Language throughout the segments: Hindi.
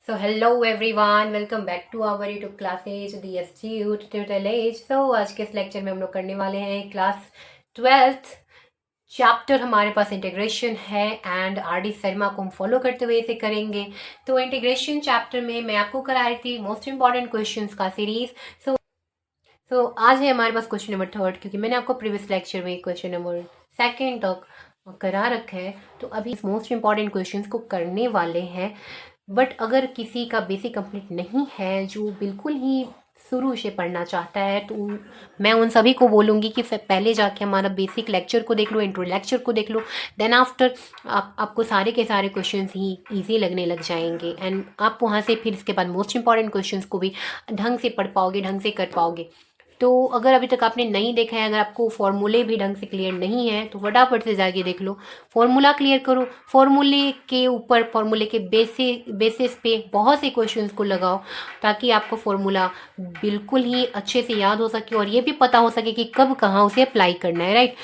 So hello everyone, welcome back to our YouTube classes DSTU Tutorial Age। So आज के इस लेक्चर में हम लोग करने वाले हैं क्लास 12th चैप्टर। हमारे पास इंटीग्रेशन है एंड आरडी शर्मा को हम फॉलो करते हुए इसे करेंगे। तो इंटीग्रेशन चैप्टर में मैं आपको करा रही थी मोस्ट इंपॉर्टेंट क्वेश्चंस का सीरीज। सो आज है हमारे पास क्वेश्चन नंबर 3, क्योंकि मैंने आपको प्रीवियस लेक्चर में क्वेश्चन नंबर 2 तक करा रखा है। तो अभी इस मोस्ट इंपॉर्टेंट क्वेश्चंस को करने वाले हैं। बट अगर किसी का बेसिक कंप्लीट नहीं है, जो बिल्कुल ही शुरू से पढ़ना चाहता है, तो मैं उन सभी को बोलूँगी कि पहले जाके हमारा बेसिक लेक्चर को देख लो, इंट्रो लेक्चर को देख लो। देन आफ्टर आपको सारे के सारे क्वेश्चंस ही इजी लगने लग जाएंगे एंड आप वहाँ से फिर इसके बाद मोस्ट इंपॉर्टेंट क्वेश्चंस को भी ढंग से पढ़ पाओगे, ढंग से कर पाओगे। तो अगर अभी तक आपने नहीं देखा है, अगर आपको फॉर्मूले भी ढंग से क्लियर नहीं है, तो फटाफट से जाके देख लो, फॉर्मूला क्लियर करो। फॉर्मूले के ऊपर, फॉर्मूले के बेसिस पे बहुत से क्वेश्चंस को लगाओ, ताकि आपको फॉर्मूला बिल्कुल ही अच्छे से याद हो सके और ये भी पता हो सके कि कब कहाँ उसे अप्लाई करना है, राइट।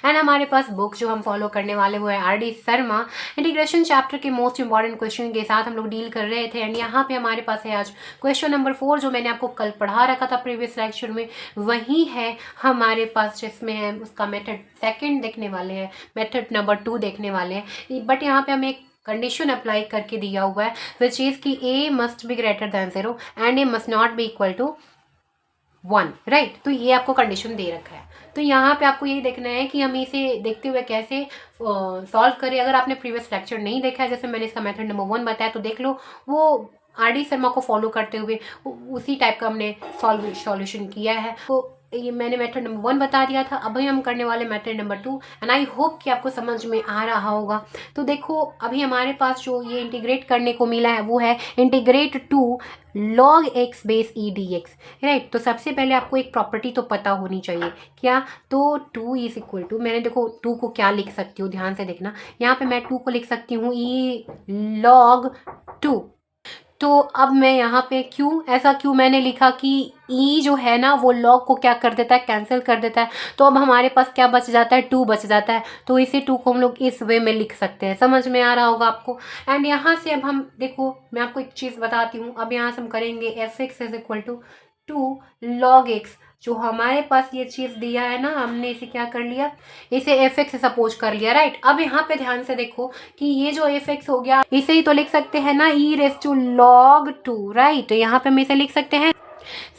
एंड हमारे पास बुक जो हम फॉलो करने वाले वो है आरडी शर्मा। इंटीग्रेशन चैप्टर के मोस्ट इंपॉर्टेंट क्वेश्चन के साथ हम लोग डील कर रहे थे एंड यहाँ पे हमारे पास है आज क्वेश्चन नंबर 4, जो मैंने आपको कल पढ़ा रखा था प्रीवियस लेक्चर में, वही है हमारे पास, जिसमें है उसका मेथड 2 देखने वाले हैं, मेथड नंबर 2 देखने वाले हैं। बट यहाँ पे हमें एक कंडीशन अप्लाई करके दिया हुआ है, विच इज कि A must be greater than 0 and A must not be equal to 1, right. तो ये आपको कंडीशन दे रखा है। तो यहाँ पे आपको यही देखना है कि हम इसे देखते हुए कैसे सॉल्व करें। अगर आपने प्रीवियस लेक्चर नहीं देखा है, जैसे मैंने इसका मेथड नंबर 1 बताया, तो देख लो, वो आरडी शर्मा को फॉलो करते हुए उसी टाइप का हमने सॉल्यूशन किया है। तो ये मैंने मेथड नंबर 1 बता दिया था, अभी हम करने वाले method number 2 and I hope कि आपको समझ में आ रहा होगा। तो देखो, अभी हमारे पास जो ये इंटीग्रेट करने को मिला है वो है integrate to log x base e d x, right. तो सबसे पहले आपको एक प्रॉपर्टी तो पता होनी चाहिए, क्या? तो 2 इज इक्वल टू, मैंने देखो 2 को क्या लिख सकती हूँ, ध्यान से देखना। यहाँ पे मैं 2 को लिख सकती हूँ ई log 2। तो अब मैं यहाँ पे क्यों मैंने लिखा कि ई जो है ना, वो लॉग को क्या कर देता है, कैंसिल कर देता है। तो अब हमारे पास क्या बच जाता है, 2 बच जाता है। तो इसी 2 को हम लोग इस वे में लिख सकते हैं, समझ में आ रहा होगा आपको। एंड यहाँ से अब हम देखो, मैं आपको एक चीज़ बताती हूँ। अब यहाँ से हम करेंगे f x is equal to 2 log x। जो हमारे पास ये चीज़ दिया है ना, हमने इसे क्या कर लिया, इसे एफ एक्स सपोज कर लिया, राइट। अब यहाँ पे ध्यान से देखो कि ये जो एफ एक्स हो गया, इसे ही तो लिख सकते हैं ना, ई रेस टू log 2, राइट। तो यहाँ पे हम इसे लिख सकते हैं।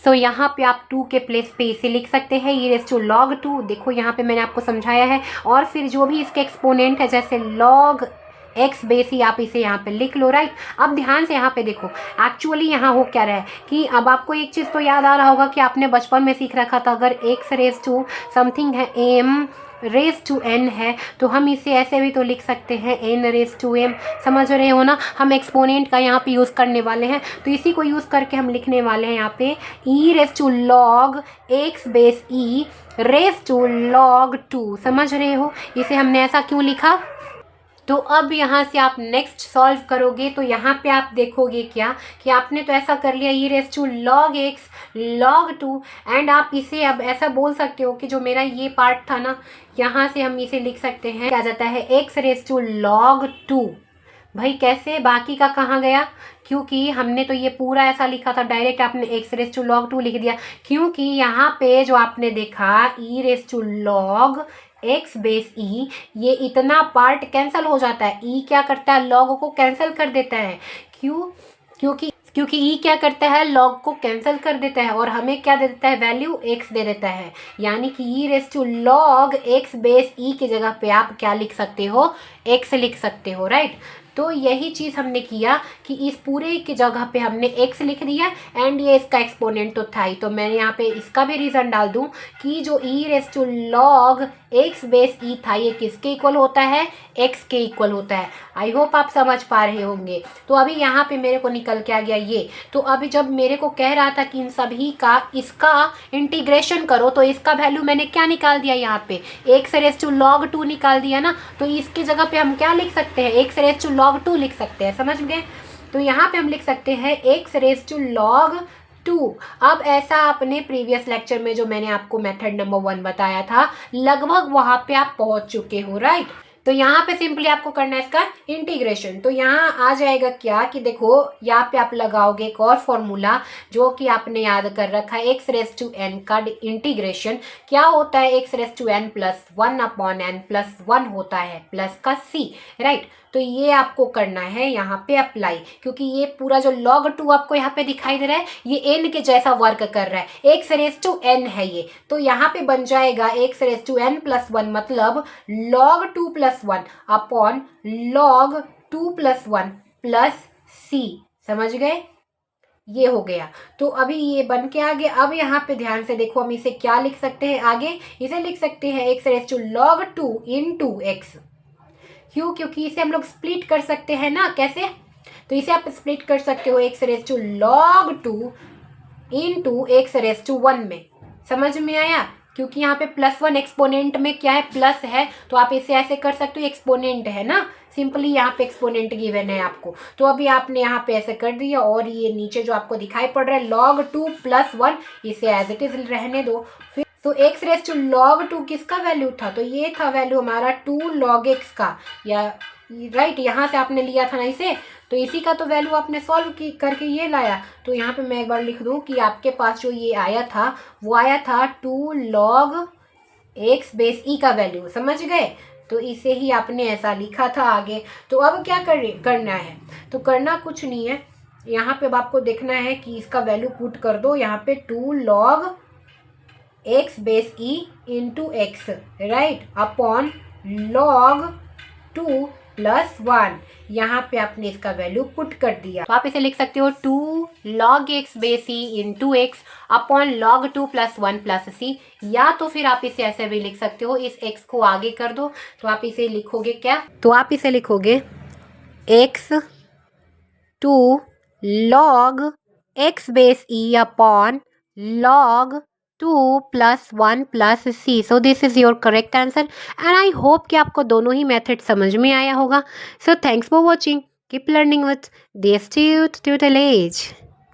सो यहाँ पे आप 2 के प्लेस पे इसे लिख सकते हैं, ई रेस टू log 2। देखो यहाँ पे मैंने आपको समझाया है। और फिर जो भी इसके एक्सपोनेंट है, जैसे log x बेस ही, आप इसे यहाँ पे लिख लो, राइट। अब ध्यान से यहाँ पे देखो, एक्चुअली यहाँ हो क्या रहा है कि अब आपको एक चीज़ तो याद आ रहा होगा कि आपने बचपन में सीख रखा था, अगर x रेस टू समथिंग है m रेस टू n है, तो हम इसे ऐसे भी तो लिख सकते हैं n रेस टू m। समझ रहे हो ना, हम एक्सपोनेंट का यहाँ पे यूज़ करने वाले हैं। तो इसी को यूज़ करके हम लिखने वाले हैं यहाँ पे e raise to log x base e raise to log 2। समझ रहे हो, इसे हमने ऐसा क्यों लिखा। तो अब यहाँ से आप नेक्स्ट सॉल्व करोगे, तो यहाँ पे आप देखोगे क्या कि आपने तो ऐसा कर लिया, e raise to log x log 2। And आप इसे अब ऐसा बोल सकते हो कि जो मेरा ये पार्ट था ना, यहाँ से हम इसे लिख सकते हैं, क्या जाता है, x रेस टू log 2। भाई कैसे, बाकी का कहाँ गया, क्योंकि हमने तो ये पूरा ऐसा लिखा था, डायरेक्ट आपने x रेस टू log 2 लिख दिया। क्योंकि यहाँ पे जो आपने देखा e raise to log x base e, ये इतना पार्ट कैंसिल हो जाता है। e क्या करता है, log को कैंसिल कर देता है। क्योंकि e क्या करता है, log को कैंसिल कर देता है और हमें क्या दे देता है, वैल्यू x दे देता है। यानी कि e raise to log x base e की जगह पे आप क्या लिख सकते हो, x लिख सकते हो, राइट। तो यही चीज़ हमने किया कि इस पूरे की जगह पे हमने x लिख दिया एंड ये इसका एक्सपोनेंट तो था ही। तो मैंने यहाँ पे इसका भी रीज़न डाल दूँ कि जो e raise to log x base e था, ये किसके इक्वल होता है, x के इक्वल होता है। आई होप आप समझ पा रहे होंगे। तो अभी यहाँ पे मेरे को निकल के आ गया ये। तो अभी जब मेरे को कह रहा था कि इन सभी का इसका इंटीग्रेशन करो, तो इसका वैल्यू मैंने क्या निकाल दिया, यहाँ पे x रेस टू log 2 निकाल दिया ना। तो इसकी जगह पे हम क्या लिख सकते हैं, x रेस टू log 2 लिख सकते हैं, समझ गए। तो यहाँ पे हम लिख सकते हैं x रेस टू log 2। अब ऐसा अपने प्रीवियस लेक्चर में जो मैंने आपको मेथड नंबर 1 बताया था, लगभग वहाँ पे आप पहुँच चुके हो, राइट। तो यहाँ पे सिंपली आपको करना है इसका इंटीग्रेशन। तो यहाँ आ जाएगा क्या कि देखो यहाँ पे आप लगाओगे एक और फॉर्मूला जो कि आपने याद कर रखा है, एक्स रेस टू एन का इंटीग्रेशन क्या होता है, x raise to n plus 1/n+1 होता है प्लस का c, राइट। तो ये आपको करना है यहाँ पे अप्लाई, क्योंकि ये पूरा जो log 2 आपको यहाँ पे दिखाई दे रहा है ये n के जैसा वर्क कर रहा है, एक्स रेस टू n है ये, तो यहाँ पे बन जाएगा एक्स रेस टू n+1 मतलब log 2+1 upon log 2+1 plus c, समझ गए, ये हो गया। तो अभी ये बन के आ गया। अब यहाँ पे ध्यान से देखो हम इसे क्या लिख सकते हैं आगे, इसे लिख सकते हैं x raise to log 2 into x, क्यों, क्योंकि इसे हम लोग स्प्लिट कर सकते हैं ना, कैसे, तो इसे आप स्प्लिट कर सकते हो x raise to log 2 into x raise to 1 में, समझ में आया, क्योंकि यहाँ पे +1 एक्सपोनेंट में क्या है, प्लस है, तो आप इसे ऐसे कर सकते हो, एक्सपोनेंट है ना, सिंपली यहाँ पे एक्सपोनेंट गिवन है आपको, तो अभी आपने यहाँ पे ऐसे कर दिया, और ये नीचे जो आपको दिखाई पड़ रहा है log 2+1 इसे एज इट इज रहने दो। फिर तो एक्स रेस टू log 2 किसका वैल्यू था, तो ये था वैल्यू हमारा 2 log x का, या राइट, यहाँ से आपने लिया था ना इसे, तो इसी का तो वैल्यू आपने सॉल्व की करके ये लाया। तो यहाँ पे मैं एक बार लिख दूँ कि आपके पास जो ये आया था वो आया था 2 log x बेस ई का वैल्यू, समझ गए, तो इसे ही आपने ऐसा लिखा था आगे। तो अब क्या करना है, तो करना कुछ नहीं है, यहाँ पे अब आपको देखना है कि इसका वैल्यू पुट कर दो यहाँ पे 2 log x base E into x, right, upon log 2+1, यहाँ पे आपने इसका वैल्यू पुट कर दिया, तो आप इसे लिख सकते हो 2 log x base E into x upon log 2+1 plus c, या तो फिर आप इसे ऐसे भी लिख सकते हो, इस x को आगे कर दो, तो आप इसे लिखोगे क्या, तो आप इसे लिखोगे x 2 log x base E upon log 2+1 plus c। So this is your correct answer, and I hope कि आपको दोनों ही मेथड समझ में आया होगा। So thanks for watching, keep learning with the astute tutorial.